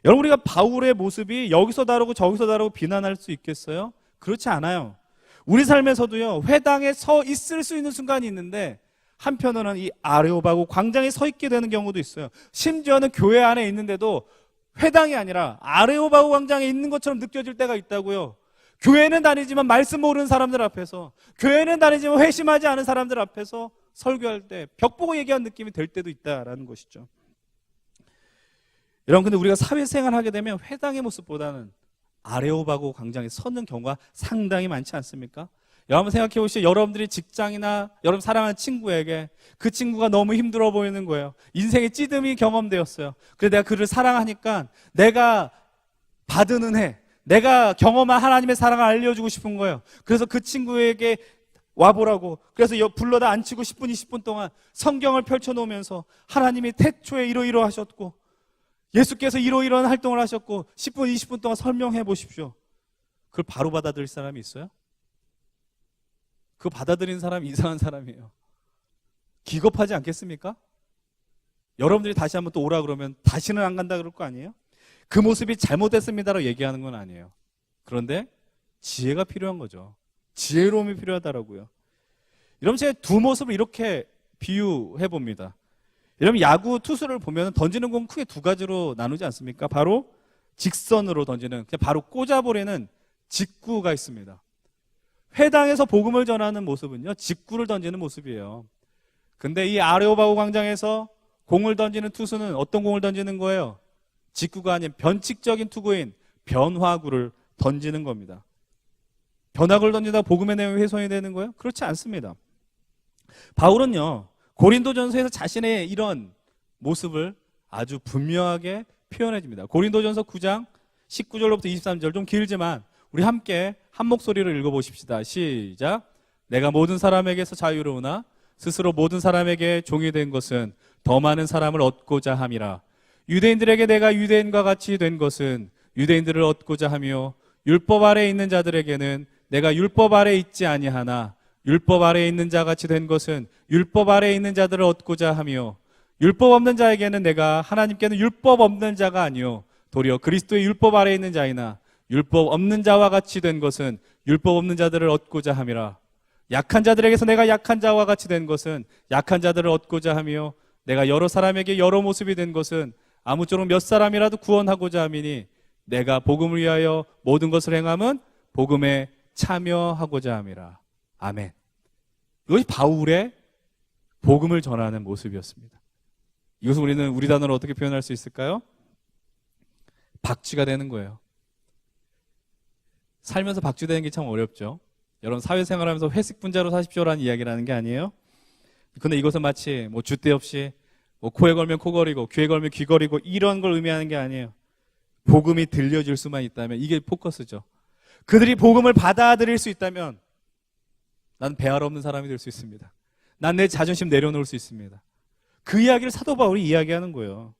여러분, 우리가 바울의 모습이 여기서 다르고 저기서 다르고 비난할 수 있겠어요? 그렇지 않아요. 우리 삶에서도요, 회당에 서 있을 수 있는 순간이 있는데 한편으로는 이 아레오바고 광장에 서 있게 되는 경우도 있어요. 심지어는 교회 안에 있는데도 회당이 아니라 아레오바고 광장에 있는 것처럼 느껴질 때가 있다고요. 교회는 다니지만 말씀 모르는 사람들 앞에서, 교회는 다니지만 회심하지 않은 사람들 앞에서 설교할 때 벽 보고 얘기한 느낌이 될 때도 있다라는 것이죠. 여러분, 근데 우리가 사회생활 하게 되면 회당의 모습보다는 아레오바고 광장에 서는 경우가 상당히 많지 않습니까? 여러분 생각해 보시죠. 여러분들이 직장이나 여러분 사랑하는 친구에게 그 친구가 너무 힘들어 보이는 거예요. 인생의 찌듦이 경험되었어요. 그래서 내가 그를 사랑하니까 내가 받은 은혜, 내가 경험한 하나님의 사랑을 알려주고 싶은 거예요. 그래서 그 친구에게 와보라고, 그래서 불러다 앉히고 10분, 20분 동안 성경을 펼쳐놓으면서 하나님이 태초에 이러이러 하셨고 예수께서 이러이러한 활동을 하셨고 10분, 20분 동안 설명해 보십시오. 그걸 바로 받아들일 사람이 있어요? 그거 받아들이는 사람이 이상한 사람이에요. 기겁하지 않겠습니까? 여러분들이 다시 한번 또 오라 그러면 다시는 안 간다 그럴 거 아니에요? 그 모습이 잘못됐습니다라고 얘기하는 건 아니에요. 그런데 지혜가 필요한 거죠. 지혜로움이 필요하다라고요. 여러분, 제가 두 모습을 이렇게 비유해 봅니다. 여러분, 야구 투수를 보면 던지는 공 크게 두 가지로 나누지 않습니까? 바로 직선으로 던지는, 그냥 바로 꽂아버리는 직구가 있습니다. 회당에서 복음을 전하는 모습은요, 직구를 던지는 모습이에요. 근데 이 아레오바고 광장에서 공을 던지는 투수는 어떤 공을 던지는 거예요? 직구가 아닌 변칙적인 투구인 변화구를 던지는 겁니다. 변화구를 던지다 복음의 내용이 훼손이 되는 거예요? 그렇지 않습니다. 바울은요, 고린도전서에서 자신의 이런 모습을 아주 분명하게 표현해 줍니다. 고린도전서 9장 19절로부터 23절, 좀 길지만 우리 함께 한 목소리로 읽어보십시다. 시작. 내가 모든 사람에게서 자유로우나 스스로 모든 사람에게 종이 된 것은 더 많은 사람을 얻고자 함이라. 유대인들에게 내가 유대인과 같이 된 것은 유대인들을 얻고자 하며 율법 아래에 있는 자들에게는 내가 율법 아래에 있지 아니하나 율법 아래에 있는 자 같이 된 것은 율법 아래에 있는 자들을 얻고자 하며 율법 없는 자에게는 내가 하나님께는 율법 없는 자가 아니요 도리어 그리스도의 율법 아래에 있는 자이나 율법 없는 자와 같이 된 것은 율법 없는 자들을 얻고자 함이라. 약한 자들에게서 내가 약한 자와 같이 된 것은 약한 자들을 얻고자 하며 내가 여러 사람에게 여러 모습이 된 것은 아무쪼록 몇 사람이라도 구원하고자 함이니 내가 복음을 위하여 모든 것을 행함은 복음에 참여하고자 함이라. 아멘. 이것이 바울의 복음을 전하는 모습이었습니다. 이것을 우리는 우리 단어로 어떻게 표현할 수 있을까요? 박쥐가 되는 거예요. 살면서 박쥐 되는 게 참 어렵죠. 여러분 사회생활하면서 회식 분자로 사십시오라는 이야기를 하는 게 아니에요. 근데 이것은 마치 뭐 줏대 없이 뭐 코에 걸면 코 거리고 귀에 걸면 귀 거리고 이런 걸 의미하는 게 아니에요. 복음이 들려질 수만 있다면 이게 포커스죠. 그들이 복음을 받아들일 수 있다면 난 배알 없는 사람이 될 수 있습니다. 난 내 자존심 내려놓을 수 있습니다. 그 이야기를 사도 바울이 이야기하는 거예요.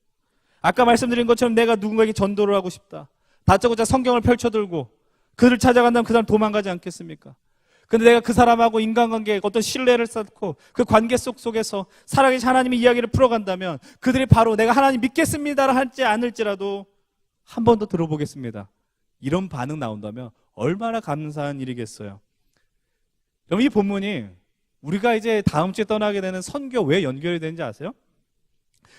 아까 말씀드린 것처럼 내가 누군가에게 전도를 하고 싶다. 다짜고짜 성경을 펼쳐들고 그를 찾아간다면 그 사람 도망가지 않겠습니까? 근데 내가 그 사람하고 인간관계에 어떤 신뢰를 쌓고 그 관계 속에서 살아계신 하나님의 이야기를 풀어간다면 그들이 바로 내가 하나님 믿겠습니다를 할지 않을지라도 한 번 더 들어보겠습니다. 이런 반응 나온다면 얼마나 감사한 일이겠어요. 그럼 이 본문이 우리가 이제 다음 주에 떠나게 되는 선교 왜 연결이 되는지 아세요?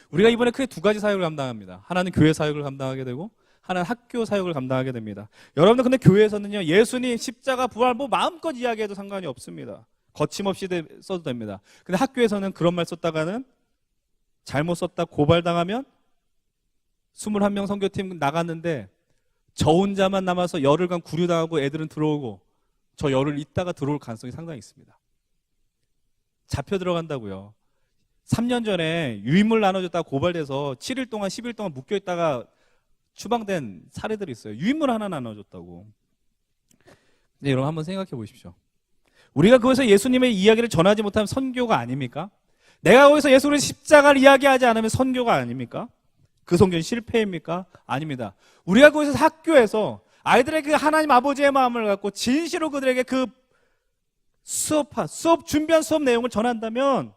우리가 이번에 크게 두 가지 사역을 감당합니다. 하나는 교회 사역을 감당하게 되고 하나는 학교 사역을 감당하게 됩니다. 여러분들 근데 교회에서는요, 예수님 십자가 부활 뭐 마음껏 이야기해도 상관이 없습니다. 거침없이 써도 됩니다. 근데 학교에서는 그런 말 썼다가는 잘못 썼다 고발당하면 21명 선교팀 나갔는데 저 혼자만 남아서 열흘간 구류당하고 애들은 들어오고 저 열흘 있다가 들어올 가능성이 상당히 있습니다. 잡혀 들어간다고요. 3년 전에 유인물 나눠줬다가 고발돼서 7일 동안 10일 동안 묶여있다가 추방된 사례들이 있어요. 유인물 하나 나눠줬다고. 근데 여러분 한번 생각해 보십시오. 우리가 거기서 예수님의 이야기를 전하지 못하면 선교가 아닙니까? 내가 거기서 예수 그리스도의 십자가를 이야기하지 않으면 선교가 아닙니까? 그 선교는 실패입니까? 아닙니다. 우리가 거기서 학교에서 아이들에게 하나님 아버지의 마음을 갖고 진실로 그들에게 그 수업 준비한 수업 내용을 전한다면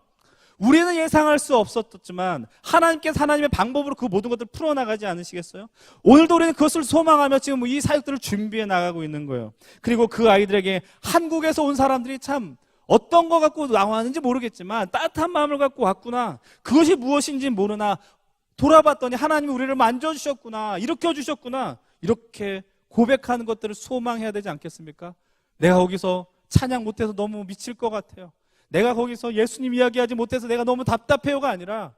우리는 예상할 수 없었지만 하나님께서 하나님의 방법으로 그 모든 것들을 풀어나가지 않으시겠어요? 오늘도 우리는 그것을 소망하며 지금 이 사역들을 준비해 나가고 있는 거예요. 그리고 그 아이들에게 한국에서 온 사람들이 참 어떤 거 갖고 나왔는지 모르겠지만 따뜻한 마음을 갖고 왔구나. 그것이 무엇인지 모르나 돌아봤더니 하나님이 우리를 만져주셨구나. 일으켜주셨구나. 이렇게 고백하는 것들을 소망해야 되지 않겠습니까? 내가 거기서 찬양 못해서 너무 미칠 것 같아요. 내가 거기서 예수님 이야기하지 못해서 내가 너무 답답해요가 아니라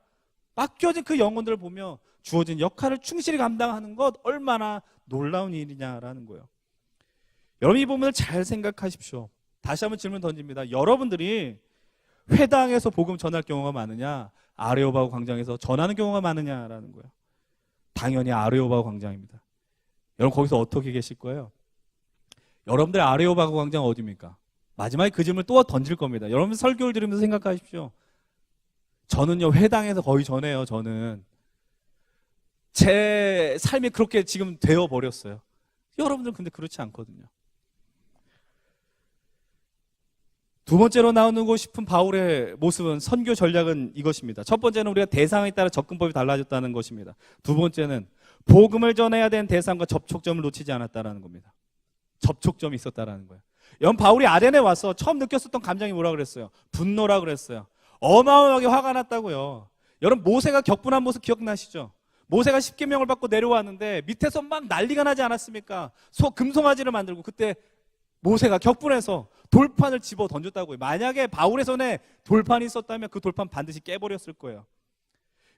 맡겨진 그 영혼들을 보며 주어진 역할을 충실히 감당하는 것 얼마나 놀라운 일이냐라는 거예요. 여러분 이 부분을 잘 생각하십시오. 다시 한번 질문 던집니다. 여러분들이 회당에서 복음 전할 경우가 많으냐 아레오바고 광장에서 전하는 경우가 많으냐라는 거예요. 당연히 아레오바고 광장입니다. 여러분 거기서 어떻게 계실 거예요? 여러분들의 아레오바고 광장 어디입니까? 마지막에 그 질문을 또 던질 겁니다. 여러분 설교를 들으면서 생각하십시오. 저는요 회당에서 거의 전해요. 저는 제 삶이 그렇게 지금 되어버렸어요. 여러분들은 근데 그렇지 않거든요. 두 번째로 나누고 싶은 바울의 모습은 선교 전략은 이것입니다. 첫 번째는 우리가 대상에 따라 접근법이 달라졌다는 것입니다. 두 번째는 복음을 전해야 되는 대상과 접촉점을 놓치지 않았다는 겁니다. 접촉점이 있었다는 거예요. 여러분 바울이 아덴에 와서 처음 느꼈었던 감정이 뭐라 그랬어요? 분노라 그랬어요. 어마어마하게 화가 났다고요. 여러분 모세가 격분한 모습 기억나시죠? 모세가 십계명을 받고 내려왔는데 밑에서 막 난리가 나지 않았습니까? 금송아지를 만들고 그때 모세가 격분해서 돌판을 집어 던졌다고요. 만약에 바울의 손에 돌판이 있었다면 그 돌판 반드시 깨버렸을 거예요.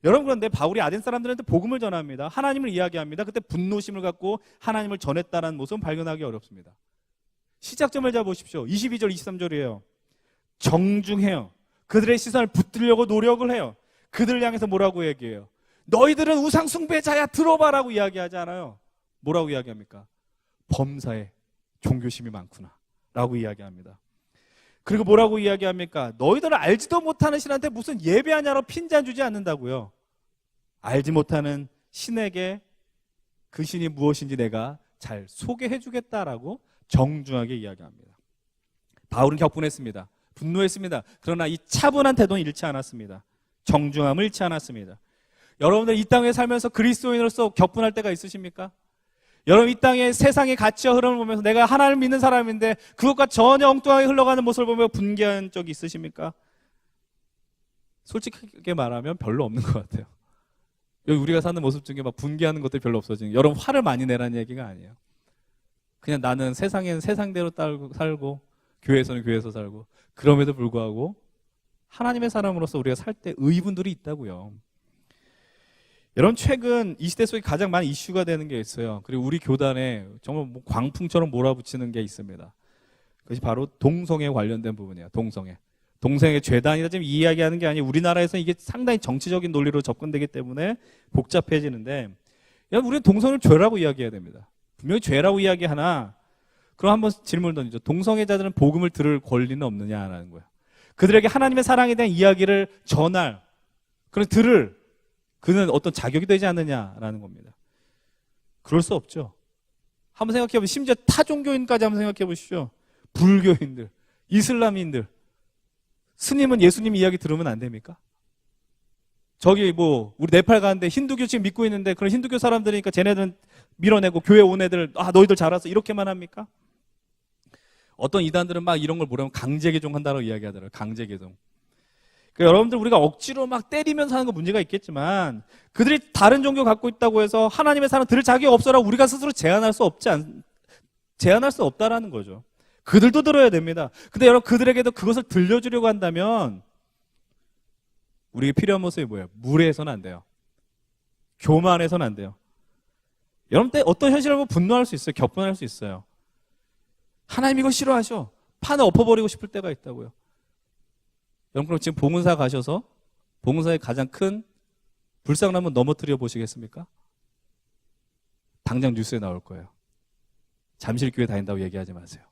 여러분 그런데 바울이 아덴 사람들한테 복음을 전합니다. 하나님을 이야기합니다. 그때 분노심을 갖고 하나님을 전했다는 모습은 발견하기 어렵습니다. 시작점을 잡으십시오. 22절 23절이에요. 정중해요. 그들의 시선을 붙들려고 노력을 해요. 그들을 향해서 뭐라고 얘기해요? 너희들은 우상 숭배자야 들어봐라고 이야기하지 않아요. 뭐라고 이야기합니까? 범사에 종교심이 많구나 라고 이야기합니다. 그리고 뭐라고 이야기합니까? 너희들은 알지도 못하는 신한테 무슨 예배하냐로 핀잔 주지 않는다고요. 알지 못하는 신에게 그 신이 무엇인지 내가 잘 소개해 주겠다라고 정중하게 이야기합니다. 바울은 격분했습니다. 분노했습니다. 그러나 이 차분한 태도는 잃지 않았습니다. 정중함을 잃지 않았습니다. 여러분들 이 땅에 살면서 그리스도인으로서 격분할 때가 있으십니까? 여러분 이 땅의 세상의 가치와 흐름을 보면서 내가 하나님을 믿는 사람인데 그것과 전혀 엉뚱하게 흘러가는 모습을 보며 분개한 적이 있으십니까? 솔직하게 말하면 별로 없는 것 같아요. 여기 우리가 사는 모습 중에 막 분개하는 것들이 별로 없어지는 거예요. 여러분 화를 많이 내라는 얘기가 아니에요. 그냥 나는 세상에는 세상대로 살고 교회에서는 교회에서 살고 그럼에도 불구하고 하나님의 사람으로서 우리가 살 때 의분들이 있다고요. 여러분, 최근 이 시대 속에 가장 많은 이슈가 되는 게 있어요. 그리고 우리 교단에 정말 뭐 광풍처럼 몰아붙이는 게 있습니다. 그것이 바로 동성애 관련된 부분이에요. 동성애 죄단이다 지금 이야기하는 게 아니에요. 우리나라에서 이게 상당히 정치적인 논리로 접근되기 때문에 복잡해지는데, 여러분, 우리는 동성애를 죄라고 이야기해야 됩니다. 분명히 죄라고 이야기하나, 그럼 한번 질문을 던지죠. 동성애자들은 복음을 들을 권리는 없느냐라는 거예요. 그들에게 하나님의 사랑에 대한 이야기를 전할, 들을 그는 어떤 자격이 되지 않느냐라는 겁니다. 그럴 수 없죠. 한번 생각해 보시죠. 심지어 타 종교인까지 한번 생각해 보시죠. 불교인들, 이슬람인들, 스님은 예수님 이야기 들으면 안 됩니까? 저기 뭐 우리 네팔 가는데 힌두교 지금 믿고 있는데 그런 힌두교 사람들이니까 쟤네들은 밀어내고 교회 온 애들 너희들 잘 왔어 이렇게만 합니까? 어떤 이단들은 막 이런 걸 뭐라면 강제개종 한다고 이야기하더라고요. 강제개종. 그러니까 여러분들, 우리가 억지로 막 때리면서 하는 거 문제가 있겠지만, 그들이 다른 종교 갖고 있다고 해서 하나님의 사랑 들을 자격이 없어라고 우리가 스스로 제한할 수 없다라는 거죠. 그들도 들어야 됩니다. 근데 여러분, 그들에게도 그것을 들려주려고 한다면 우리에게 필요한 모습이 뭐예요? 무례해서는 안 돼요. 교만해서는 안 돼요. 여러분, 때 어떤 현실을 보면 분노할 수 있어요. 격분할 수 있어요. 하나님 이거 싫어하셔. 판을 엎어버리고 싶을 때가 있다고요. 여러분, 그럼 지금 봉은사 가셔서 봉은사의 가장 큰 불상을 한번 넘어뜨려 보시겠습니까? 당장 뉴스에 나올 거예요. 잠실교회 다닌다고 얘기하지 마세요.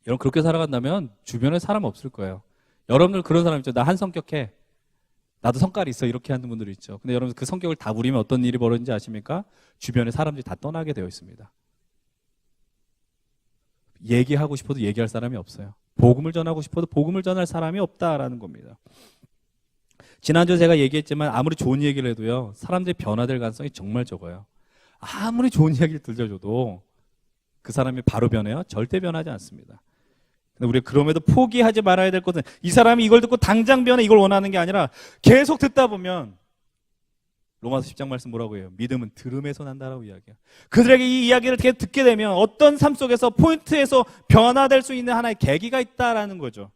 여러분, 그렇게 살아간다면 주변에 사람 없을 거예요. 여러분들 그런 사람 있죠. 나 한 성격해. 나도 성깔이 있어. 이렇게 하는 분들이 있죠. 근데 여러분, 그 성격을 다 부리면 어떤 일이 벌어지는지 아십니까? 주변에 사람들이 다 떠나게 되어 있습니다. 얘기하고 싶어도 얘기할 사람이 없어요. 복음을 전하고 싶어도 복음을 전할 사람이 없다라는 겁니다. 지난주에 제가 얘기했지만 아무리 좋은 얘기를 해도요, 사람들이 변화될 가능성이 정말 적어요. 아무리 좋은 이야기를 들려줘도 그 사람이 바로 변해요? 절대 변하지 않습니다. 근데 우리가 그럼에도 포기하지 말아야 될 것은, 이 사람이 이걸 듣고 당장 변해 이걸 원하는 게 아니라 계속 듣다 보면, 로마서 10장 말씀 뭐라고 해요? 믿음은 들음에서 난다라고 이야기해요. 그들에게 이 이야기를 계속 듣게 되면 어떤 삶 속에서 포인트에서 변화될 수 있는 하나의 계기가 있다라는 거죠.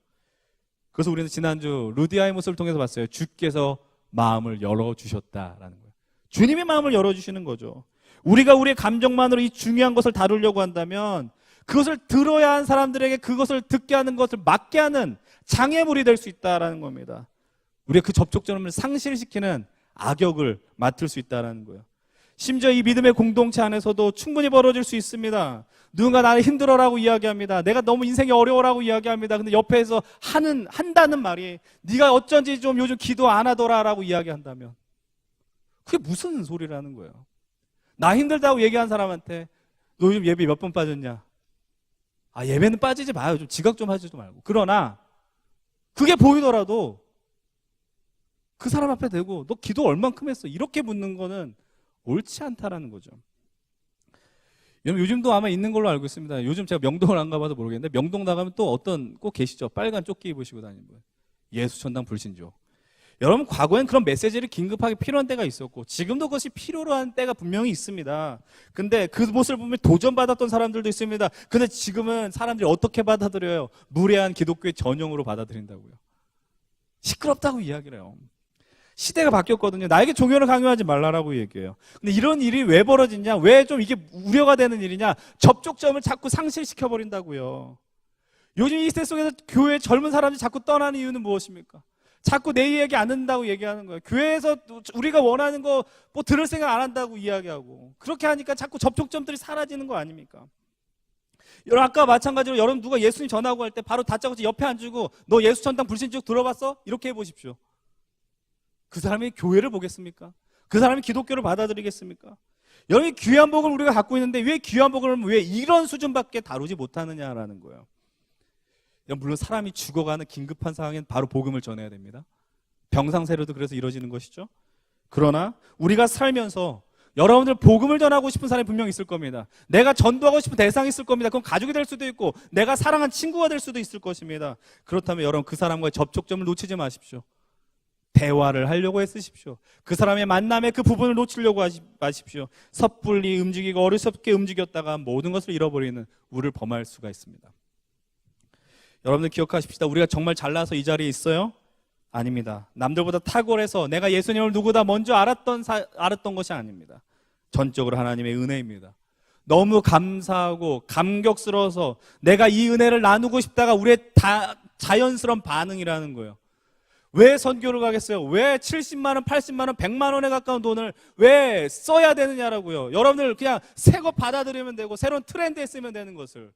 그래서 우리는 지난주 루디아의 모습을 통해서 봤어요. 주께서 마음을 열어주셨다라는 거예요. 주님의 마음을 열어주시는 거죠. 우리가 우리의 감정만으로 이 중요한 것을 다루려고 한다면 그것을 들어야 한 사람들에게 그것을 듣게 하는 것을 막게 하는 장애물이 될 수 있다라는 겁니다. 우리가 그 접촉점을 상실시키는 악역을 맡을 수 있다는 거예요. 심지어 이 믿음의 공동체 안에서도 충분히 벌어질 수 있습니다. 누군가 나를 힘들어라고 이야기합니다. 내가 너무 인생이 어려워라고 이야기합니다. 근데 옆에서 한다는 말이 네가 어쩐지 좀 요즘 기도 안 하더라라고 이야기한다면 그게 무슨 소리라는 거예요. 나 힘들다고 얘기한 사람한테 너 요즘 예배 몇 번 빠졌냐? 예배는 빠지지 마요. 좀 지각 좀 하지도 말고. 그러나 그게 보이더라도 그 사람 앞에 대고 너 기도 얼만큼 했어? 이렇게 묻는 거는 옳지 않다라는 거죠. 여러분, 요즘도 아마 있는 걸로 알고 있습니다. 요즘 제가 명동을 안 가봐서 모르겠는데 명동 나가면 또 어떤 꼭 계시죠? 빨간 조끼 입으시고 다니는 분. 예수천당 불신조. 여러분, 과거엔 그런 메시지를 긴급하게 필요한 때가 있었고 지금도 그것이 필요로 하는 때가 분명히 있습니다. 근데 그 모습을 보면 도전받았던 사람들도 있습니다. 근데 지금은 사람들이 어떻게 받아들여요? 무례한 기독교의 전형으로 받아들인다고요. 시끄럽다고 이야기를 해요. 시대가 바뀌었거든요. 나에게 종교를 강요하지 말라라고 얘기해요. 근데 이런 일이 왜 벌어지냐? 왜 좀 이게 우려가 되는 일이냐? 접촉점을 자꾸 상실시켜버린다고요. 요즘 이 시대 속에서 교회 젊은 사람들이 자꾸 떠나는 이유는 무엇입니까? 자꾸 내 얘기 안 듣는다고 얘기하는 거예요. 교회에서 우리가 원하는 거 뭐 들을 생각 안 한다고 이야기하고, 그렇게 하니까 자꾸 접촉점들이 사라지는 거 아닙니까? 여러분, 아까 마찬가지로 여러분 누가 예수님 전하고 할 때 바로 다짜고짜 옆에 앉고 너 예수천당 불신족 들어봤어? 이렇게 해보십시오. 그 사람이 교회를 보겠습니까? 그 사람이 기독교를 받아들이겠습니까? 여러분, 귀한 복을 우리가 갖고 있는데 왜 귀한 복을 왜 이런 수준밖에 다루지 못하느냐라는 거예요. 물론 사람이 죽어가는 긴급한 상황엔 바로 복음을 전해야 됩니다. 병상세례도 그래서 이루어지는 것이죠. 그러나 우리가 살면서 여러분들 복음을 전하고 싶은 사람이 분명히 있을 겁니다. 내가 전도하고 싶은 대상이 있을 겁니다. 그건 가족이 될 수도 있고 내가 사랑한 친구가 될 수도 있을 것입니다. 그렇다면 여러분, 그 사람과의 접촉점을 놓치지 마십시오. 대화를 하려고 애쓰십시오. 그 사람의 만남의 그 부분을 놓치려고 하지 마십시오. 섣불리 움직이고 어리석게 움직였다가 모든 것을 잃어버리는 우를 범할 수가 있습니다. 여러분들 기억하십시다. 우리가 정말 잘나서 이 자리에 있어요? 아닙니다. 남들보다 탁월해서 내가 예수님을 누구보다 먼저 알았던 것이 아닙니다. 전적으로 하나님의 은혜입니다. 너무 감사하고 감격스러워서 내가 이 은혜를 나누고 싶다가 우리의 자연스러운 반응이라는 거예요. 왜 선교를 가겠어요? 왜 70만 원, 80만 원, 100만 원에 가까운 돈을 왜 써야 되느냐라고요. 여러분들 그냥 새 거 받아들이면 되고 새로운 트렌드에 쓰면 되는 것을.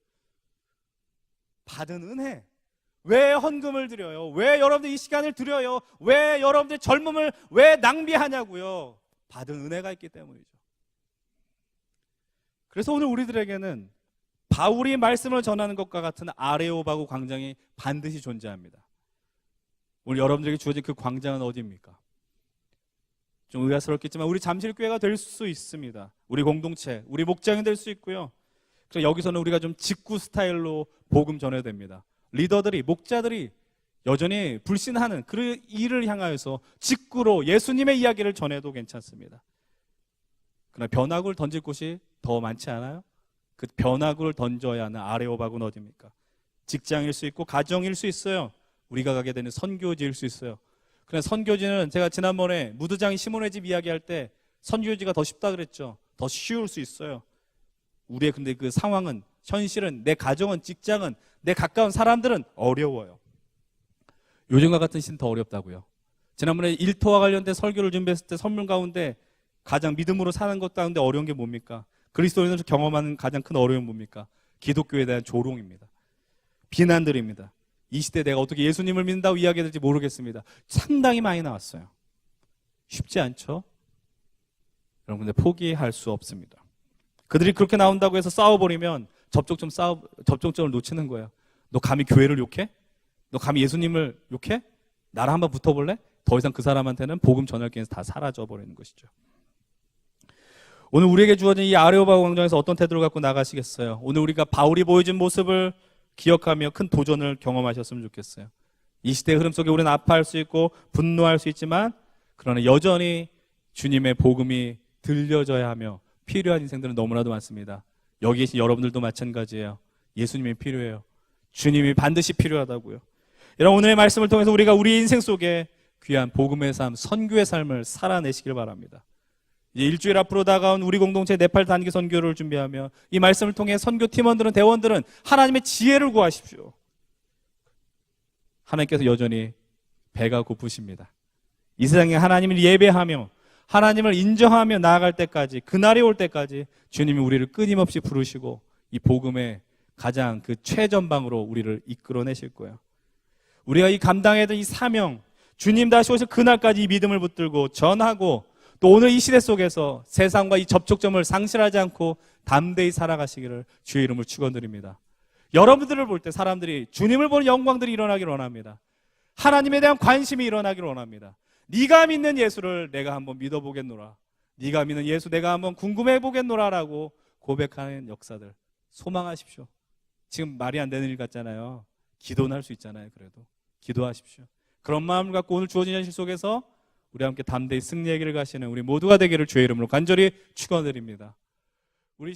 받은 은혜. 왜 헌금을 드려요? 왜 여러분들 이 시간을 드려요? 왜 여러분들 젊음을 왜 낭비하냐고요? 받은 은혜가 있기 때문이죠. 그래서 오늘 우리들에게는 바울이 말씀을 전하는 것과 같은 아레오바고 광장이 반드시 존재합니다. 오늘 여러분들에게 주어진 그 광장은 어디입니까? 좀 의아스럽겠지만 우리 잠실교회가 될 수 있습니다. 우리 공동체, 우리 목장이 될 수 있고요. 그래서 여기서는 우리가 좀 직구 스타일로 복음 전해야 됩니다. 리더들이, 목자들이 여전히 불신하는 그 일을 향하여서 직구로 예수님의 이야기를 전해도 괜찮습니다. 그러나 변화구를 던질 곳이 더 많지 않아요? 그 변화구를 던져야 하는 아레오바고는 어디입니까? 직장일 수 있고 가정일 수 있어요. 우리가 가게 되는 선교지일 수 있어요. 그냥 선교지는 제가 지난번에 무드장 시몬의 집 이야기할 때 선교지가 더 쉽다 그랬죠. 더 쉬울 수 있어요. 우리의 근데 그 상황은, 현실은, 내 가정은, 직장은, 내 가까운 사람들은 어려워요. 요즘과 같은 시는 더 어렵다고요. 지난번에 일터와 관련된 설교를 준비했을 때 선물 가운데 가장 믿음으로 사는 것 가운데 어려운 게 뭡니까? 그리스도인으로 경험하는 가장 큰 어려움은 뭡니까? 기독교에 대한 조롱입니다. 비난들입니다. 이 시대에 내가 어떻게 예수님을 믿는다고 이야기해야 될지 모르겠습니다. 상당히 많이 나왔어요. 쉽지 않죠? 여러분, 근데 포기할 수 없습니다. 그들이 그렇게 나온다고 해서 싸워버리면 접촉점을 놓치는 거예요. 너 감히 교회를 욕해? 너 감히 예수님을 욕해? 나랑 한번 붙어볼래? 더 이상 그 사람한테는 복음 전할 기회에서 다 사라져버리는 것이죠. 오늘 우리에게 주어진 이 아레오바고 광장에서 어떤 태도를 갖고 나가시겠어요? 오늘 우리가 바울이 보여준 모습을 기억하며 큰 도전을 경험하셨으면 좋겠어요. 이 시대의 흐름 속에 우리는 아파할 수 있고 분노할 수 있지만 그러나 여전히 주님의 복음이 들려져야 하며 필요한 인생들은 너무나도 많습니다. 여기 계신 여러분들도 마찬가지예요. 예수님이 필요해요. 주님이 반드시 필요하다고요. 여러분, 오늘의 말씀을 통해서 우리가 우리 인생 속에 귀한 복음의 삶, 선교의 삶을 살아내시길 바랍니다. 이제 일주일 앞으로 다가온 우리 공동체 네팔 단기 선교를 준비하며 이 말씀을 통해 선교 팀원들은, 대원들은 하나님의 지혜를 구하십시오. 하나님께서 여전히 배가 고프십니다. 이 세상에 하나님을 예배하며 하나님을 인정하며 나아갈 때까지, 그날이 올 때까지 주님이 우리를 끊임없이 부르시고 이 복음의 가장 그 최전방으로 우리를 이끌어내실 거예요. 우리가 이 감당해야 될 이 사명, 주님 다시 오실 그날까지 이 믿음을 붙들고 전하고 또 오늘 이 시대 속에서 세상과 이 접촉점을 상실하지 않고 담대히 살아가시기를 주의 이름으로 축원드립니다. 여러분들을 볼 때 사람들이 주님을 보는 영광들이 일어나기를 원합니다. 하나님에 대한 관심이 일어나기를 원합니다. 네가 믿는 예수를 내가 한번 믿어보겠노라. 네가 믿는 예수 내가 한번 궁금해보겠노라라고 고백하는 역사들 소망하십시오. 지금 말이 안 되는 일 같잖아요. 기도는 할 수 있잖아요. 그래도 기도하십시오. 그런 마음을 갖고 오늘 주어진 현실 속에서 우리 함께 담대히 승리의 길을 가시는 우리 모두가 되기를 주의 이름으로 간절히 축원드립니다. 우리